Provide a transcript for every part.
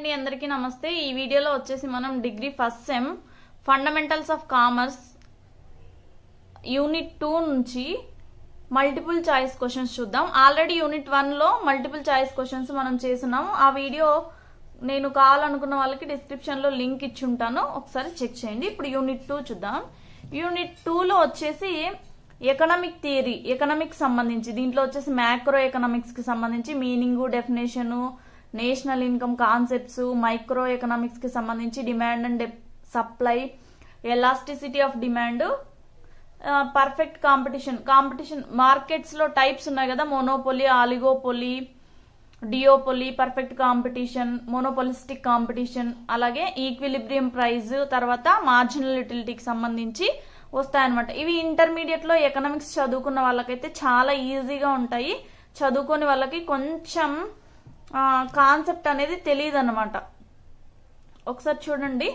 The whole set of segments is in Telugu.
అండి అందరికీ నమస్తే। ఈ వీడియోలో వచ్చేసి మనం degree first sem fundamentals of commerce unit 2 నుంచి మల్టిపుల్ చాయిస్ క్వశ్చన్స్ చూద్దాం। ఆల్రెడీ యూనిట్ 1 లో మల్టిపుల్ చాయిస్ క్వశ్చన్స్ మనం చేస్తున్నాం। ఆ వీడియో నేను కావాలనుకున్న వాళ్ళకి డిస్క్రిప్షన్ లో లింక్ ఇచ్చి ఉంటాను, ఒకసారి చెక్ చేయండి। ఇప్పుడు యూనిట్ 2 చూద్దాం। యూనిట్ 2 లో వచ్చేసి ఎకనామిక్ థియరీ, ఎకనామిక్స్ సంబంధించి దీంట్లో వచ్చేసి మ్యాక్రో ఎకనామిక్స్ కి సంబంధించి meaning, definition, national income concepts, micro economics కి సంబంధించి demand and supply, elasticity of demand, perfect competition markets లో టైప్స్ ఉన్నాయి కదా, monopoly, oligopoly, duopoly, perfect competition, monopolistic competition, అలాగే ఈక్విలిబ్రియం ప్రైస్, తర్వాత మార్జినల్ యూటిలిటీకి సంబంధించి వస్తాయన్నమాట। ఇవి ఇంటర్మీడియట్ లో ఎకనామిక్స్ చదువుకున్న వాళ్ళకైతే చాలా ఈజీగా ఉంటాయి, చదువుకోని వాళ్ళకి కొంచెం కాన్సెప్ట్ అనేది తెలియదు అన్నమాట। ఒకసారి చూడండి।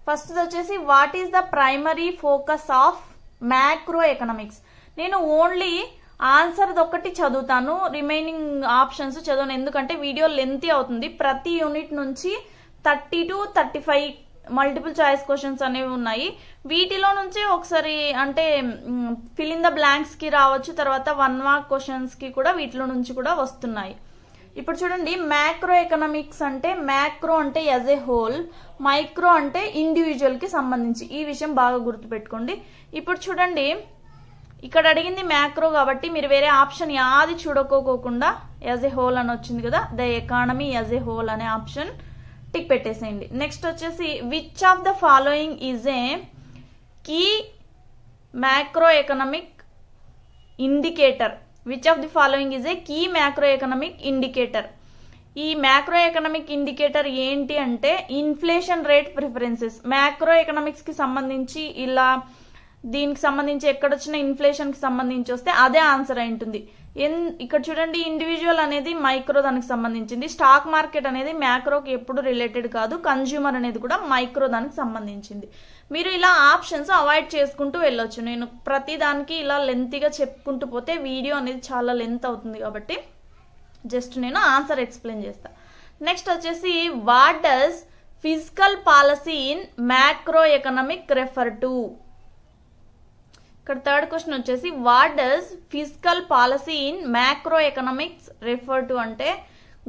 ఫస్ట్ వచ్చేసి what is the primary focus of macro economics. నేను ఓన్లీ ఆన్సర్ ఒకటి చదువుతాను, రిమైనింగ్ ఆప్షన్స్ చదవను, ఎందుకంటే వీడియో లెంతీ అవుతుంది। ప్రతి యూనిట్ నుంచి 30 to 35 మల్టిపుల్ చాయిస్ క్వశ్చన్స్ అనేవి ఉన్నాయి। వీటిలో నుంచి ఒకసారి అంటే ఫిల్ ఇన్ ద బ్లాంక్స్ కి రావచ్చు, తర్వాత 1 మార్క్ క్వశ్చన్స్ కి కూడా వీటిలో నుంచి కూడా వస్తున్నాయి। ఇప్పుడు చూడండి, మ్యాక్రో ఎకనామిక్స్ అంటే మ్యాక్రో అంటే యాజ్ ఏ హోల్, మైక్రో అంటే ఇండివిజువల్ కి సంబంధించి, ఈ విషయం బాగా గుర్తుపెట్టుకోండి। ఇప్పుడు చూడండి, ఇక్కడ అడిగింది మ్యాక్రో కాబట్టి మీరు వేరే ఆప్షన్ యాది చూడకోకుండా యాజ్ ఏ హోల్ అని వచ్చింది కదా, the economy as a whole అనే ఆప్షన్ టిక్ పెట్టేసేయండి। నెక్స్ట్ వచ్చేసి which of the following is a key macro economic indicator, which of the following is a key macro economic indicator. ఈ మ్యాక్రో ఎకనామిక్ ఇండికేటర్ ఏంటి అంటే inflation rate preferences. Macro economics కి సంబంధించి ఇలా దీనికి సంబంధించి ఎక్కడొచ్చిన ఇన్ఫ్లేషన్ కి సంబంధించి వస్తే అదే ఆన్సర్ అయి ఉంటుంది। ఇక్కడ చూడండి, ఇండివిజువల్ అనేది మైక్రో దానికి సంబంధించింది, స్టాక్ మార్కెట్ అనేది మ్యాక్రోకి ఎప్పుడు రిలేటెడ్ కాదు, కన్జ్యూమర్ అనేది కూడా మైక్రో దానికి సంబంధించింది। మీరు ఇలా ఆప్షన్స్ అవాయిడ్ చేసుకుంటూ వెళ్ళొచ్చు। నేను ప్రతి దానికి ఇలా లెంతీగా చెప్పుకుంటూ పోతే వీడియో అనేది చాలా లెంత్ అవుతుంది కాబట్టి జస్ట్ నేను ఆన్సర్ ఎక్స్ప్లెయిన్ చేస్తా। నెక్స్ట్ వచ్చేసి what does physical policy in macro economic refer to. ఇక్కడ థర్డ్ క్వశ్చన్ వచ్చేసి what does physical policy in macro economics refer to అంటే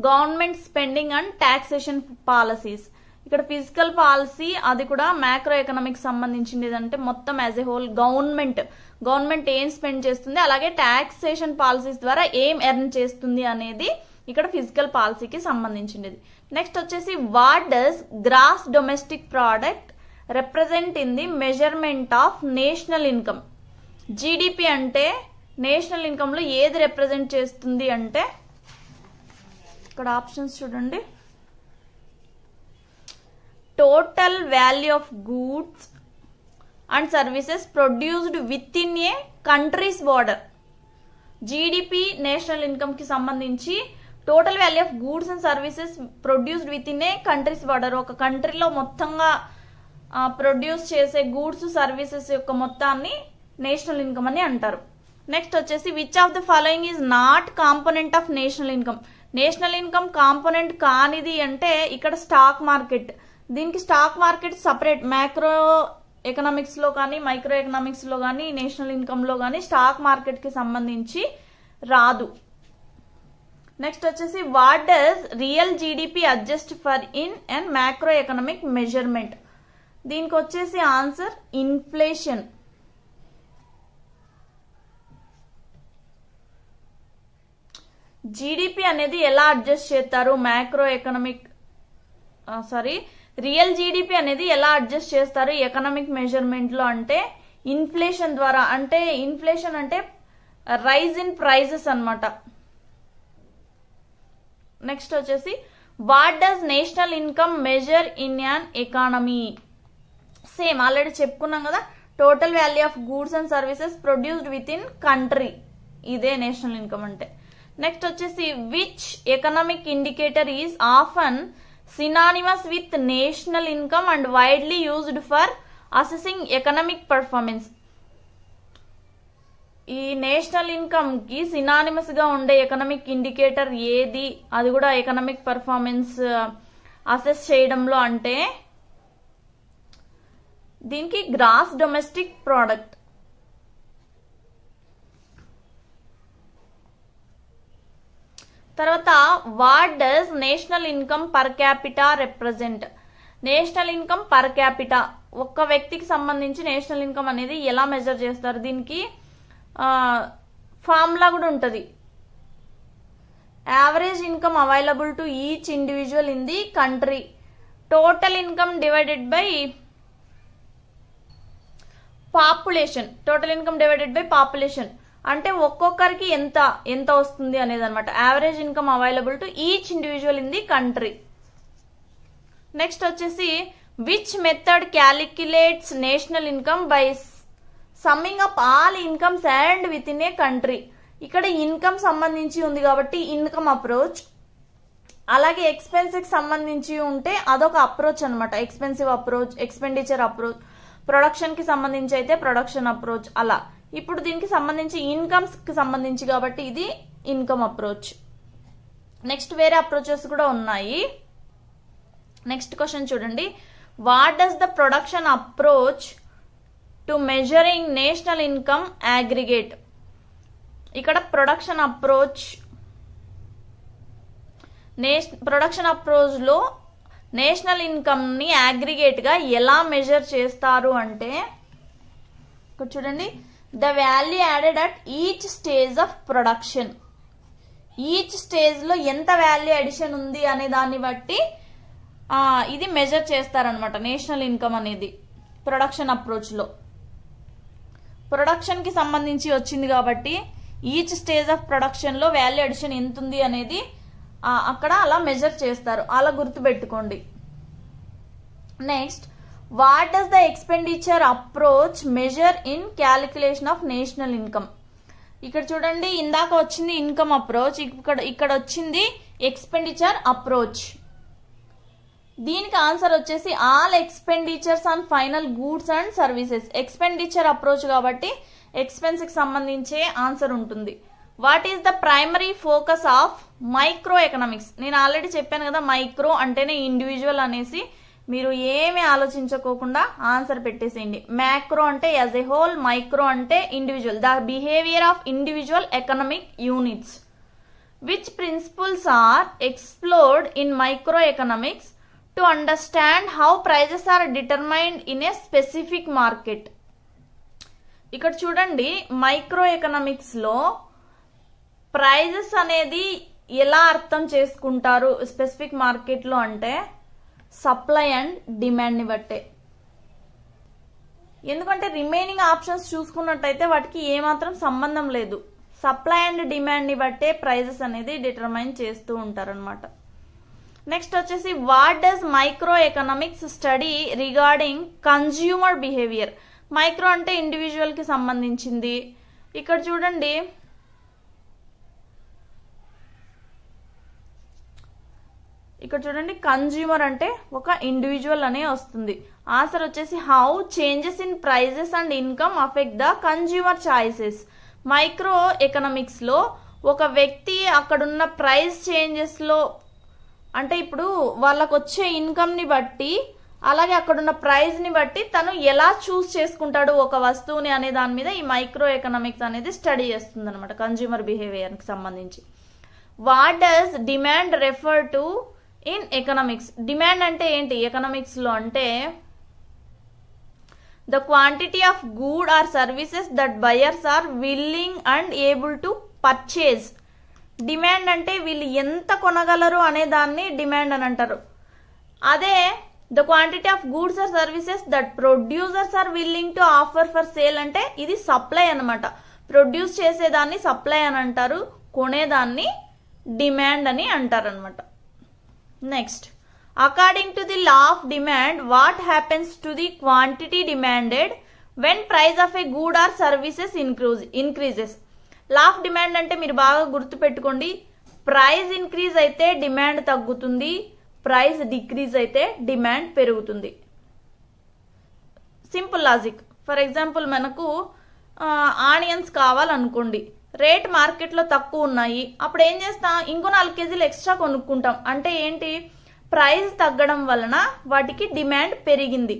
government spending and taxation policies. ఇక్కడ ఫిజికల్ పాలసీ అది కూడా మ్యాక్రో ఎకనామిక్స్ సంబంధించింది, అంటే మొత్తం యాజ్ ఏ హోల్ గవర్నమెంట్ ఏం స్పెండ్ చేస్తుంది, అలాగే టాక్సేషన్ పాలసీస్ ద్వారా ఏం ఎర్న్ చేస్తుంది అనేది ఇక్కడ ఫిజికల్ పాలసీకి సంబంధించింది। నెక్స్ట్ వచ్చేసి what does gross domestic product represent in the measurement of national income. GDP అంటే నేషనల్ ఇన్కమ్ లో ఏది రిప్రజెంట్ చేస్తుంది అంటే ఇక్కడ ఆప్షన్స్ చూడండి, total value of goods and services produced with in a country's border. GDP national income కి సంబంధించి total value of goods and services produced with in a country's border, ఒక కంట్రీలో మొత్తంగా ప్రొడ్యూస్ చేసే గూడ్స్ సర్వీసెస్ యొక్క మొత్తాన్ని నేషనల్ ఇన్కమ్ అని అంటారు। నెక్స్ట్ వచ్చేసి which of the following is not component of national income. National income component కానిది అంటే ఇక్కడ స్టాక్ మార్కెట్, దీనికి stock market separate, macro economics లో కానీ మైక్రో ఎకనామిక్స్ లో కానీ నేషనల్ ఇన్కమ్ లో కానీ స్టాక్ మార్కెట్ కి సంబంధించి రాదు। నెక్స్ట్ వచ్చేసి what does real GDP adjust for in and macro economic measurement. దీనికి వచ్చేసి ఆన్సర్ ఇన్ఫ్లేషన్। జీడిపి అనేది ఎలా అడ్జస్ట్ చేస్తారు మ్యాక్రో ఎకనామిక్ రియల్ జీడిపి అనేది ఎలా అడ్జస్ట్ చేస్తారు ఎకనామిక్ మెజర్మెంట్ లో అంటే ఇన్ఫ్లేషన్ ద్వారా, అంటే ఇన్ఫ్లేషన్ అంటే రైజ్ ఇన్ ప్రైజెస్ అన్నమాట। నెక్స్ట్ వచ్చేసి what does national income measure in an economy. Same already చెప్పుకున్నాం కదా, total value of goods and services produced within country, ఇదే నేషనల్ ఇన్కమ్ అంటే। నెక్స్ట్ వచ్చేసి which economic indicator is often synonymous with national income and widely used for assessing economic performance. ఈ నేషనల్ ఇన్కమ్ కి సినానిమస్ గా ఉండే ఎకనామిక్ ఇండికేటర్ ఏది, అది కూడా ఎకనామిక్ పర్ఫార్మెన్స్ అసెస్ చేయడంలో అంటే దీనికి గ్రాస్ డొమెస్టిక్ ప్రోడక్ట్. తర్వాత what does national income per capita represent? National income per capita, ఒక్క వ్యక్తికి సంబంధించి నేషనల్ ఇన్కమ్ అనేది ఎలా మెజర్ చేస్తారు? దీనికి ఫార్ములా కూడా ఉంటుంది. Average income available to each individual in the country, total income divided by population, total income divided by population అంటే ఒక్కొక్కరికి ఎంత ఎంత వస్తుంది అనేది అనమాట. Average income available to each individual in the country. Next వచ్చేసి which method calculates national income by summing up all incomes and with in a country. ఇక్కడ ఇన్కమ్ సంబంధించి ఉంది కాబట్టి ఇన్కమ్ అప్రోచ్, అలాగే ఎక్స్పెన్స్ కి సంబంధించి ఉంటే అదొక అప్రోచ్ అనమాట. Expensive approach, expenditure approach, production కి సంబంధించి అయితే ప్రొడక్షన్ అప్రోచ్ అలా. ఇప్పుడు దీనికి సంబంధించి ఇన్కమ్స్ కి సంబంధించి కాబట్టి ఇది ఇన్కమ్ అప్రోచ్. నెక్స్ట్ వేరే అప్రోచెస్ కూడా ఉన్నాయి. నెక్స్ట్ క్వశ్చన్ చూడండి, what does the production approach to measuring national income aggregate? ఇక్కడ ప్రొడక్షన్ అప్రోచ్ లో నేషనల్ ఇన్కమ్ ని అగ్రిగేట్ గా ఎలా మెజర్ చేస్తారు అంటే ఇక్కడ చూడండి, the value added at each stage of production. Each stage లో ఎంత వాల్యూ అడిషన్ ఉంది అనే దాన్ని బట్టి ఇది మెజర్ చేస్తారనమాట నేషనల్ ఇన్కమ్ అనేది. ప్రొడక్షన్ అప్రోచ్ లో ప్రొడక్షన్ కి సంబంధించి వచ్చింది కాబట్టి ఈచ్ స్టేజ్ ఆఫ్ ప్రొడక్షన్ లో వాల్యూ అడిషన్ ఎంత ఉంది అనేది అక్కడ అలా మెజర్ చేస్తారు, అలా గుర్తుపెట్టుకోండి. Next, what does the expenditure approach measure in calculation of national income? ఇక్కడ చూడండి, ఇందాక వచ్చింది ఇన్కమ్ అప్రోచ్, ఇక్కడ వచ్చింది ఎక్స్పెండిచర్ అప్రోచ్. దీనికి ఆన్సర్ వచ్చేసి all expenditures on final goods and services. Expenditure approach కాబట్టి ఎక్స్పెన్స్ కి సంబంధించే ఆన్సర్ ఉంటుంది. What is the primary focus of micro economics? నేను ఆల్రెడీ చెప్పాను కదా, మైక్రో అంటేనే ఇండివిజువల్ అనేసి. మీరు ఏమి ఆలోచించుకోకుండా ఆన్సర్ పెట్టేసేయండి. మ్యాక్రో అంటే యాజ్ ఎ హోల్, మైక్రో అంటే individual, the behaviour of individual economic units. Which principles are explored in micro economics to understand how prices are determined in a specific market? ఇక్కడ చూడండి, మైక్రో ఎకనామిక్స్ లో ప్రైజెస్ అనేది ఎలా అర్థం చేసుకుంటారు స్పెసిఫిక్ మార్కెట్ లో అంటే సప్లై అండ్ డిమాండ్ ని బట్టే. ఎందుకంటే రిమైనింగ్ ఆప్షన్స్ చూసుకున్నట్టయితే వాటికి ఏమాత్రం సంబంధం లేదు. సప్లై అండ్ డిమాండ్ ని బట్టే ప్రైజెస్ అనేది డిటర్మైన్ చేస్తూ ఉంటారనమాట. నెక్స్ట్ వచ్చేసి what does micro economics study regarding consumer behaviour? Micro అంటే ఇండివిజువల్ కి సంబంధించింది. ఇక్కడ చూడండి, కన్జ్యూమర్ అంటే ఒక ఇండివిజువల్ అనే వస్తుంది. ఆన్సర్ వచ్చేసి how changes in prices and income affect the consumer choices. Micro economics లో ఒక వ్యక్తి అక్కడున్న ప్రైస్ చేంజెస్ లో అంటే ఇప్పుడు వాళ్ళకు వచ్చే ఇన్కమ్ ని బట్టి, అలాగే అక్కడున్న ప్రైస్ ని బట్టి తను ఎలా చూస్ చేసుకుంటాడు ఒక వస్తువుని అనే దాని మీద ఈ మైక్రో ఎకనామిక్స్ అనేది స్టడీ చేస్తుంది అనమాట, కన్జ్యూమర్ బిహేవియర్ కి సంబంధించి. What does demand refer to in economics? Demand అంటే ఏంటి ఎకనామిక్స్ లో అంటే the quantity of good or services that buyers are willing and able to purchase. Demand అంటే వీళ్ళు ఎంత కొనగలరు అనే దాన్ని డిమాండ్ అని అంటారు. అదే the quantity of goods or services that producers are willing to offer for sale అంటే ఇది సప్లై అనమాట. ప్రొడ్యూస్ చేసేదాన్ని సప్లై అని అంటారు, కొనేదాన్ని డిమాండ్ అని అంటారు అనమాట. Next, according to the law of demand what happens to the quantity demanded when price of a good or services increases? Law of demand అంటే మీరు బాగా గుర్తు పెట్టుకోండి, ప్రైస్ ఇంక్రీజ్ అయితే డిమాండ్ తగ్గుతుంది, ప్రైస్ డిక్రీజ్ అయితే డిమాండ్ పెరుగుతుంది. Simple logic. ఫర్ ఎగ్జాంపుల్ మనకు ఆనియన్స్ కావాలనుకోండి, రేట్ మార్కెట్లో తక్కువ ఉన్నాయి, అప్పుడు ఏం చేస్తాం, ఇంకో 4 కేజీలు ఎక్స్ట్రా కొనుక్కుంటాం. అంటే ఏంటి, ప్రైస్ తగ్గడం వలన వాటికి డిమాండ్ పెరిగింది.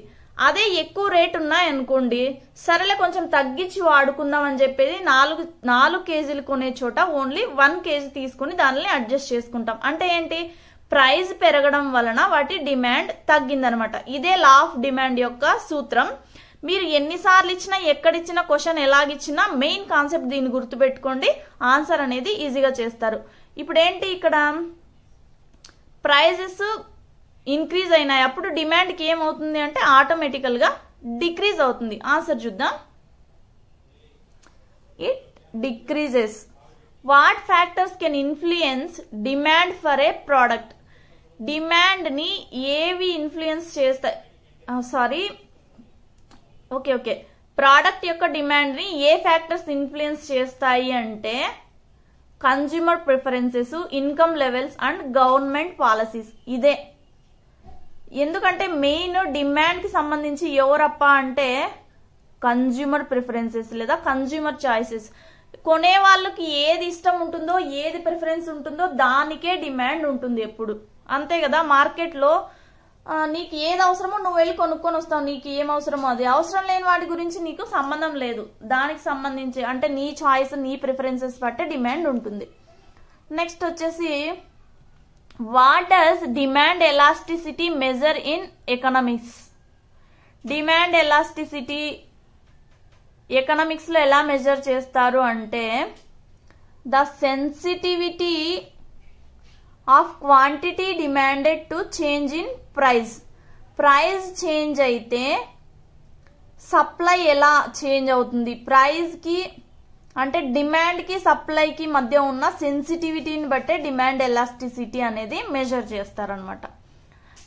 అదే ఎక్కువ రేట్ ఉన్నాయనుకోండి, సరేలే కొంచెం తగ్గించి వాడుకుందాం అని చెప్పేది 4 కేజీలు కొనే చోట ఓన్లీ 1 కేజీ తీసుకుని దానిని అడ్జస్ట్ చేసుకుంటాం. అంటే ఏంటి, ప్రైస్ పెరగడం వలన వాటి డిమాండ్ తగ్గిందనమాట. ఇదే లా ఆఫ్ డిమాండ్ యొక్క సూత్రం. మీరు ఎన్నిసార్లు ఇచ్చినా, ఎక్కడిచ్చినా, క్వశ్చన్ ఎలాగిచ్చినా మెయిన్ కాన్సెప్ట్ దీన్ని గుర్తుపెట్టుకోండి, ఆన్సర్ అనేది ఈజీగా చేస్తారు. ఇప్పుడు ఏంటి, ఇక్కడ ప్రైజెస్ ఇంక్రీజ్ అయినాయి, అప్పుడు డిమాండ్కి ఏమవుతుంది అంటే ఆటోమేటికల్గా డిక్రీజ్ అవుతుంది. ఆన్సర్ చూద్దాం. It decreases. What factors can influence demand for a product? డిమాండ్ని ఏవి ఇన్ఫ్లుయెన్స్ చేస్తాయి, ఓకే ప్రోడక్ట్ యొక్క డిమాండ్ని ఏ ఫ్యాక్టర్స్ ఇన్ఫ్లుయెన్స్ చేస్తాయి అంటే consumer preferences, income levels and government policies. ఇదే ఎందుకంటే మెయిన్ డిమాండ్కి సంబంధించి ఎవరప్ప అంటే కన్జ్యూమర్ ప్రిఫరెన్సెస్ లేదా కన్జ్యూమర్ చాయిసెస్. కొనే వాళ్ళకి ఏది ఇష్టం ఉంటుందో, ఏది ప్రిఫరెన్స్ ఉంటుందో దానికే డిమాండ్ ఉంటుంది ఎప్పుడు, అంతే కదా. మార్కెట్లో నీకు ఏది అవసరమో నువ్వు వెళ్ళి కొనుక్కొని వస్తావు, నీకు ఏం అవసరమో అది. అవసరం లేని వాటి గురించి నీకు సంబంధం లేదు, దానికి సంబంధించి అంటే నీ చాయిస్, నీ ప్రిఫరెన్సెస్ బట్టే డిమాండ్ ఉంటుంది. నెక్స్ట్ వచ్చేసి what does demand elasticity measure in economics? Demand elasticity ఎకనామిక్స్లో ఎలా మెజర్ చేస్తారు అంటే the sensitivity of quantity demanded to change in price. Price change అయితే సప్లై ఎలా చేంజ్ అవుతుంది, ప్రైస్కి అంటే డిమాండ్కి సప్లైకి మధ్య ఉన్న సెన్సిటివిటీని బట్టే డిమాండ్ ఎలాస్టిసిటీ అనేది మెజర్ చేస్తారనమాట.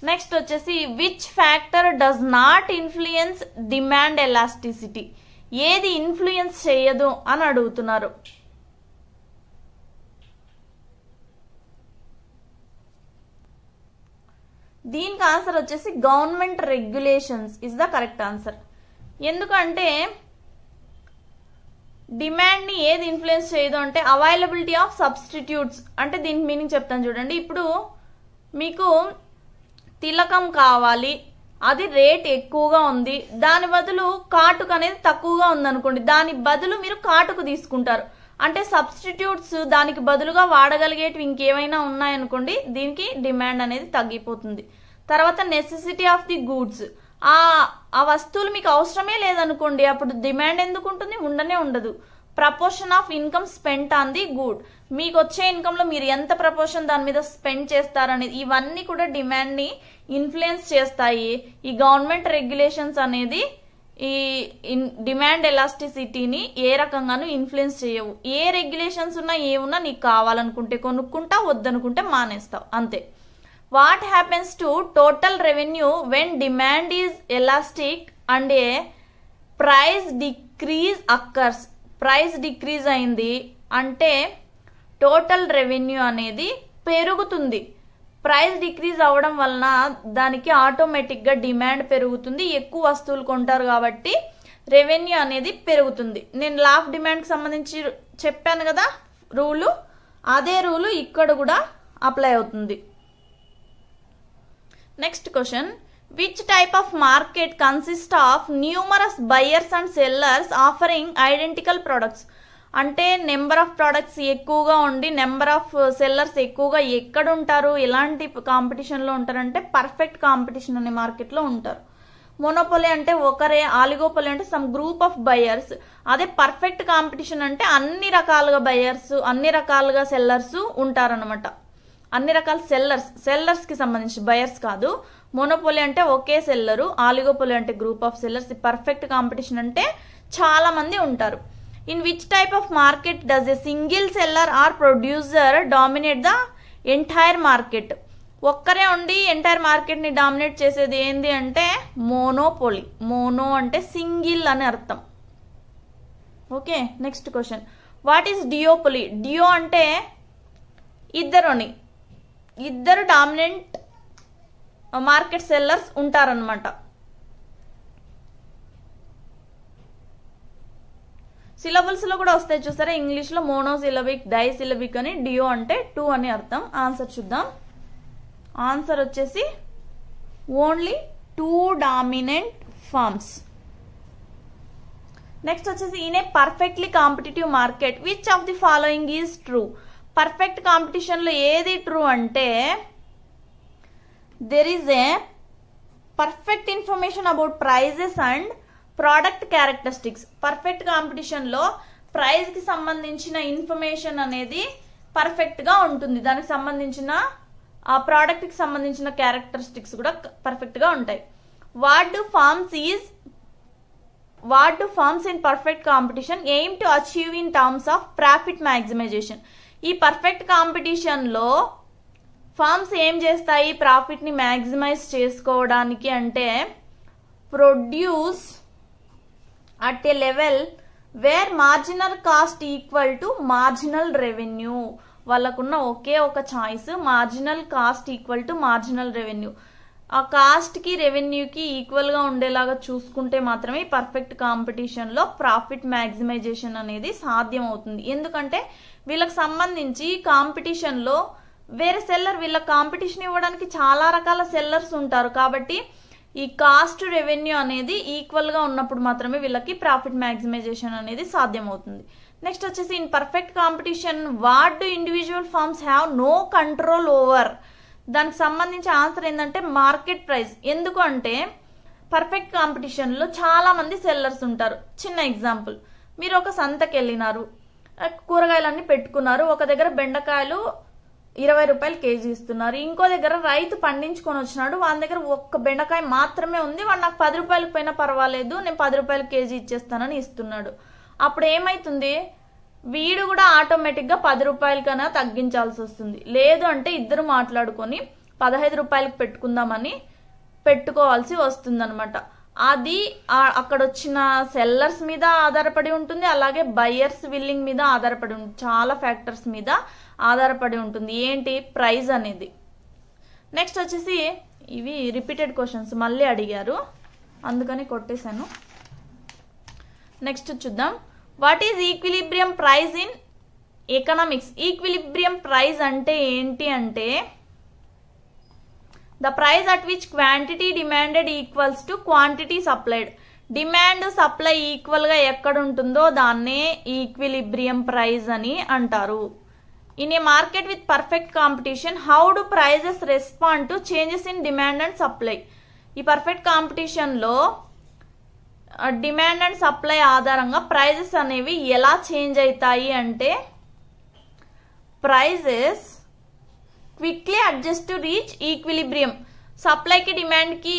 నెక్స్ట్ వచ్చేసి which factor does not influence demand elasticity? ఏది ఇన్ఫ్లుయెన్స్ చేయదు అని అడుగుతున్నారు. దీనికి ఆన్సర్ వచ్చేసి government regulations is the correct answer. ఎందుకంటే డిమాండ్ ని ఏది ఇన్ఫ్లుయెన్స్ చేయదు అంటే అవైలబిలిటీ ఆఫ్ సబ్స్టిట్యూట్స్. అంటే దీనికి మీనింగ్ చెప్తాను చూడండి. ఇప్పుడు మీకు తిలకం కావాలి, అది రేట్ ఎక్కువగా ఉంది, దాని బదులు కాటుకు అనేది తక్కువగా ఉందనుకోండి, దాని బదులు మీరు కాటుకు తీసుకుంటారు. అంటే సబ్స్టిట్యూట్స్ దానికి బదులుగా వాడగలిగేటివి ఇంకేమైనా ఉన్నాయనుకోండి, దీనికి డిమాండ్ అనేది తగ్గిపోతుంది. తర్వాత నెసెసిటీ ఆఫ్ ది గూడ్స్, ఆ వస్తువులు మీకు అవసరమే లేదనుకోండి, అప్పుడు డిమాండ్ ఎందుకు ఉంటుంది, ఉండనే ఉండదు. Proportion of income spent on the good, మీకు వచ్చే ఇన్కమ్ లో మీరు ఎంత ప్రపోర్షన్ దాని మీద స్పెండ్ చేస్తారనేది, ఇవన్నీ కూడా డిమాండ్ ని ఇన్ఫ్లుయెన్స్ చేస్తాయి. ఈ గవర్నమెంట్ రెగ్యులేషన్స్ అనేది ఈ డిమాండ్ ఎలాస్టిసిటీని ఏ రకంగానూ ఇన్ఫ్లుయెన్స్ చేయవు. ఏ రెగ్యులేషన్స్ ఉన్నా ఏమున్నా నీకు కావాలనుకుంటే కొనుక్కుంటా, వద్దనుకుంటే మానేస్తావు, అంతే. What happens to total revenue when demand is elastic and A price decrease occurs? Price decrease అయింది అంటే టోటల్ రెవెన్యూ అనేది పెరుగుతుంది. ప్రైస్ డిక్రీజ్ అవ్వడం వలన దానికి ఆటోమేటిక్గా డిమాండ్ పెరుగుతుంది, ఎక్కువ వస్తువులు కొంటారు కాబట్టి రెవెన్యూ అనేది పెరుగుతుంది. నేను లా ఆఫ్ డిమాండ్కి సంబంధించి చెప్పాను కదా రూలు, అదే రూలు ఇక్కడ కూడా అప్లై అవుతుంది. Next question, which type of market consist of numerous buyers and sellers offering identical products? అంటే నెంబర్ ఆఫ్ ప్రొడక్ట్స్ ఎక్కువగా ఉండి నెంబర్ ఆఫ్ సెల్లర్స్ ఎక్కువగా ఎక్కడ ఉంటారు, ఎలాంటి కాంపిటీషన్లో ఉంటారంటే పర్ఫెక్ట్ కాంపిటీషన్ అనే మార్కెట్లో ఉంటారు. మోనోపోలీ అంటే ఒకరే, ఆలిగోపోలీ అంటే సమ్ గ్రూప్ ఆఫ్ బయర్స్. అదే పర్ఫెక్ట్ కాంపిటీషన్ అంటే అన్ని రకాలుగా బయర్స్, అన్ని రకాలుగా సెల్లర్స్ ఉంటారనమాట. అన్ని రకాల సెల్లర్స్ కి సంబంధించి, బయర్స్ కాదు. మోనోపోలీ అంటే ఒకే సెల్లరు, ఆలిగోపోలీ అంటే group of sellers. Perfect competition అంటే చాలా మంది ఉంటారు. In which type of market does a single seller or producer dominate the entire market? ఒక్కరే ఉండి ఎంటైర్ మార్కెట్ ని డామినేట్ చేసేది ఏంది అంటే మోనోపోలీ. మోనో అంటే సింగిల్ అని అర్థం. Okay, next question, what is duopoly? Duo అంటే ఇద్దరు డామినెంట్ మార్కెట్ సెల్లర్స్ ఉంటారనమాట. సిలబుల్స్ లో కూడా వస్తాయి చూసారా, ఇంగ్లీష్ లో మోనోసిలబిక్, డైసిలబిక్ అని. డియో అంటే 2 అని అర్థం. ఆన్సర్ చూద్దాం. ఆన్సర్ వచ్చేసి ఓన్లీ 2 డామినెంట్ ఫార్మ్స్. నెక్స్ట్ వచ్చేసి in a perfectly competitive market which of the following is true. Perfect competition లో ఏది ట్రూ అంటే there is a perfect information about prices and product characteristics. Perfect competition లో ప్రైస్ కి సంబంధించిన ఇన్ఫర్మేషన్ అనేది పర్ఫెక్ట్ గా ఉంటుంది, దానికి సంబంధించిన ఆ ప్రోడక్ట్ కి సంబంధించిన క్యారెక్టరిస్టిక్స్ కూడా పర్ఫెక్ట్ గా ఉంటాయి. What do firms in perfect competition aim to achieve in terms of profit maximisation. ఈ పర్ఫెక్ట్ కాంపిటీషన్ లో ఫార్మ్స్ ఏం చేస్తాయి ప్రాఫిట్ ని మ్యాక్సిమైజ్ చేసుకోవడానికి అంటే produce at a level where marginal cost equal to marginal revenue. వాళ్ళకున్న ఒకే ఒక choice, marginal cost equal to marginal revenue. ఆ కాస్ట్ కి రెవెన్యూకి ఈక్వల్ గా ఉండేలాగా చూసుకుంటే మాత్రమే పర్ఫెక్ట్ కాంపిటీషన్ లో ప్రాఫిట్ మ్యాక్సిమైజేషన్ అనేది సాధ్యం అవుతుంది. ఎందుకంటే వీళ్ళకి సంబంధించి కాంపిటీషన్ లో వేరే సెల్లర్, వీళ్ళ కాంపిటీషన్ ఇవ్వడానికి చాలా రకాల సెల్లర్స్ ఉంటారు. కాబట్టి ఈ కాస్ట్ రెవెన్యూ అనేది ఈక్వల్ గా ఉన్నప్పుడు మాత్రమే వీళ్ళకి ప్రాఫిట్ మ్యాక్సిమైజేషన్ అనేది సాధ్యం అవుతుంది. నెక్స్ట్ వచ్చేసి in perfect competition what do individual firms have no control over. దానికి సంబంధించి ఆన్సర్ ఏంటంటే మార్కెట్ ప్రైస్. ఎందుకు అంటే పర్ఫెక్ట్ కాంపిటీషన్ లో చాలా మంది సెల్లర్స్ ఉంటారు. చిన్న ఎగ్జాంపుల్, మీరు ఒక సంతకి వెళ్ళినారు, కూరగాయలన్నీ పెట్టుకున్నారు. ఒక దగ్గర బెండకాయలు 20 రూపాయలు కేజీ ఇస్తున్నారు, ఇంకో దగ్గర రైతు పండించుకొని వచ్చినాడు, వాళ్ళ దగ్గర ఒక్క బెండకాయ మాత్రమే ఉంది, వాడు నాకు 10 రూపాయలకు పోయినా పర్వాలేదు, నేను 10 రూపాయలు కేజీ ఇచ్చేస్తానని ఇస్తున్నాడు. అప్పుడు ఏమైతుంది, వీడు కూడా ఆటోమేటిక్ గా 10 రూపాయలకైనా తగ్గించాల్సి వస్తుంది. లేదు అంటే ఇద్దరు మాట్లాడుకొని 15 రూపాయలకు పెట్టుకుందామని పెట్టుకోవాల్సి వస్తుంది అనమాట. అది అక్కడ వచ్చిన సెల్లర్స్ మీద ఆధారపడి ఉంటుంది, అలాగే బయ్యర్స్ విల్లింగ్ మీద ఆధారపడి ఉంటుంది, చాలా ఫ్యాక్టర్స్ మీద ఆధారపడి ఉంటుంది. ఏంటి ప్రైస్ అనేది. నెక్స్ట్ వచ్చేసి ఇవి రిపీటెడ్ క్వశ్చన్స్ మళ్ళీ అడిగారు, అందుకని కొట్టేశాను. నెక్స్ట్ చూద్దాం. What is equilibrium price in economics. Equilibrium price అంటే ఏంటి అంటే the price at which quantity demanded equals to quantity supplied. Demand supply equal గా ఎక్కడ ఉంటుందో దాన్నే ఈక్విలిబ్రియం ప్రైస్ అని అంటారు. In a market with perfect competition how do prices respond to changes in demand and supply. ఈ పర్ఫెక్ట్ కాంపిటీషన్ లో డిమాండ్ అండ్ సప్లై ఆధారంగా ప్రైజెస్ అనేవి ఎలా చేంజ్ అవుతాయి అంటే prices quickly adjust to reach equilibrium. సప్లైకి డిమాండ్కి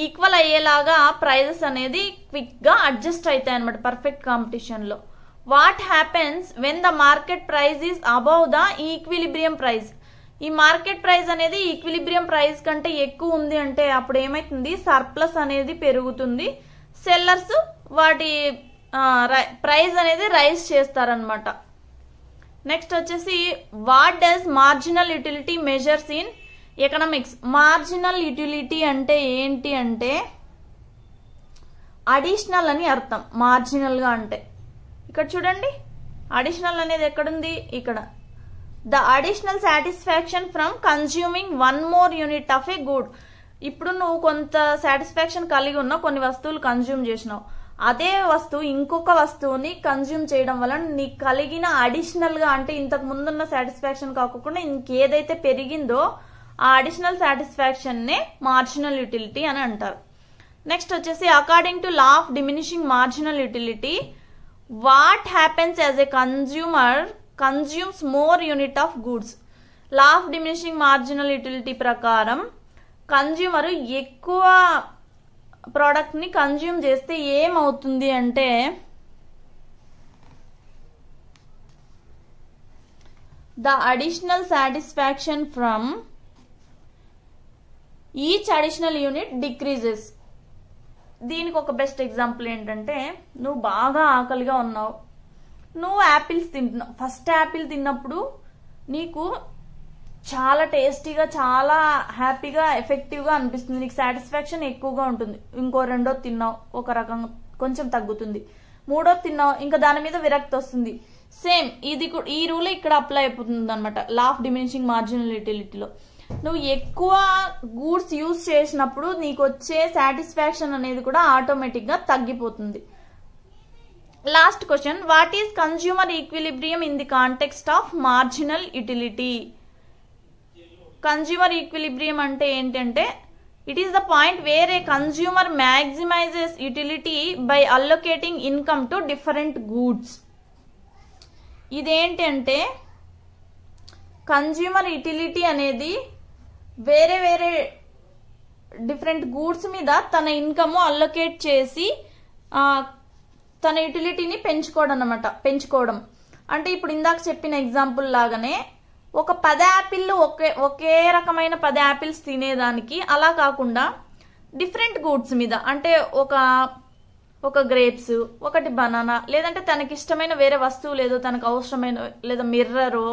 ఈక్వల్ అయ్యేలాగా ప్రైజెస్ అనేది క్విక్ గా అడ్జస్ట్ అవుతాయి అనమాట పర్ఫెక్ట్ కాంపిటీషన్ లో. What happens when the market price is above the equilibrium price. ఈ మార్కెట్ ప్రైస్ అనేది ఈక్విలిబ్రియం ప్రైస్ కంటే ఎక్కువ ఉంది అంటే అప్పుడు ఏమైతుంది, సర్ప్లస్ అనేది పెరుగుతుంది, సెల్లర్స్ వాటి ప్రైస్ అనేది రైజ్ చేస్తారనమాట. నెక్స్ట్ వచ్చేసి what does marginal utility measures in economics. Marginal utility అంటే ఏంటి అంటే అడిషనల్ అని అర్థం. మార్జినల్ గా అంటే ఇక్కడ చూడండి, అడిషనల్ అనేది ఎక్కడుంది, ఇక్కడ. The additional satisfaction from consuming 1 more unit of a good. ఇప్పుడు నువ్వు కొంత సాటిస్ఫాక్షన్ కలిగి ఉన్న కొన్ని వస్తువులు కన్జ్యూమ్ చేసినావు, అదే వస్తువు ఇంకొక వస్తువుని కన్జ్యూమ్ చేయడం వల్ల నీకు కలిగిన అడిషనల్ గా అంటే ఇంతకు ముందున్న సాటిస్ఫాక్షన్ కాకుండా ఇంకేదైతే పెరిగిందో ఆ అడిషనల్ సాటిస్ఫాక్షన్ నే మార్జినల్ యూటిలిటీ అని అంటారు. నెక్స్ట్ వచ్చేసి according to law of diminishing marginal utility what happens as a consumer consumes more unit of goods. Law of diminishing marginal utility ప్రకారం కన్జ్యూమర్ ఎక్కువ ప్రోడక్ట్ ని కన్జ్యూమ్ చేస్తే ఏమవుతుంది అంటే the additional satisfaction from each additional unit decreases. దీనికి ఒక బెస్ట్ ఎగ్జాంపుల్ ఏంటంటే నువ్వు బాగా ఆకలిగా ఉన్నావు, నువ్వు యాపిల్స్ తింటున్నావు. ఫస్ట్ యాపిల్ తిన్నప్పుడు నీకు చాలా టేస్టీగా, చాలా హ్యాపీగా, ఎఫెక్టివ్గా అనిపిస్తుంది, నీకు సాటిస్ఫాక్షన్ ఎక్కువగా ఉంటుంది. ఇంకో రెండో తిన్నావు, ఒక రకంగా కొంచెం తగ్గుతుంది. మూడోది తిన్నావు, ఇంకా దాని మీద విరక్తి వస్తుంది. సేమ్ ఇది ఈ రూల్ ఇక్కడ అప్లై అయిపోతుంది అనమాట లా ఆఫ్ డిమినిషింగ్ మార్జినల్ యూటిలిటీలో. నువ్వు ఎక్కువ గూడ్స్ యూజ్ చేసినప్పుడు నీకు వచ్చే సాటిస్ఫాక్షన్ అనేది కూడా ఆటోమేటిక్ గా తగ్గిపోతుంది. Last question, what is consumer equilibrium in the context of marginal utility? Consumer equilibrium అంటే ఏంటంటే it is the point where a consumer maximises utility by allocating income to different goods. ఇదేంటంటే కన్స్యూమర్ యూటిలిటీ అనేది వేరే వేరే డిఫరెంట్ గూడ్స్ మీద తన ఇన్కమ్ అల్లొకేట్ చేసి తన యూటిలిటీని పెంచుకోవడం అంటే ఇప్పుడు ఇందాక చెప్పిన ఎగ్జాంపుల్ లాగానే ఒక 10 యాపిల్లు ఒకే రకమైన 10 యాపిల్స్ తినేదానికి అలా కాకుండా డిఫరెంట్ గూడ్స్ మీద అంటే ఒక గ్రేప్స్, ఒకటి బనానా, లేదంటే తనకి ఇష్టమైన వేరే వస్తువు లేదో తనకు అవసరమైన లేదా మిర్రరో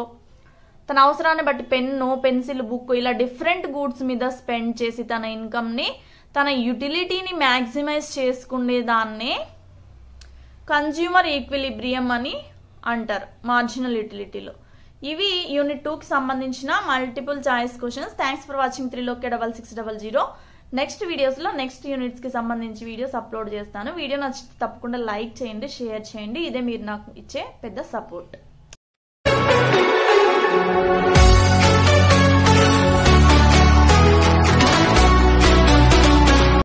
తన అవసరాన్ని బట్టి పెన్ను, పెన్సిల్, బుక్ ఇలా డిఫరెంట్ గూడ్స్ మీద స్పెండ్ చేసి తన ఇన్కమ్ ని తన యూటిలిటీని మ్యాక్సిమైజ్ చేసుకునే దాన్నే కన్స్యూమర్ ఈక్విలిబ్రియం అని అంటారు మార్జినల్ యూటిలిటీలో. ఇవి యూనిట్ 2 కి సంబంధించిన multiple choice questions. Thanks for watching 3lokia6600. Next videos లో నెక్స్ట్ యూనిట్స్ కి సంబంధించి వీడియోస్ అప్లోడ్ చేస్తాను. వీడియో నచ్చితే తప్పకుండా లైక్ చేయండి, షేర్ చేయండి. ఇదే మీరు నాకు ఇచ్చే పెద్ద సపోర్ట్.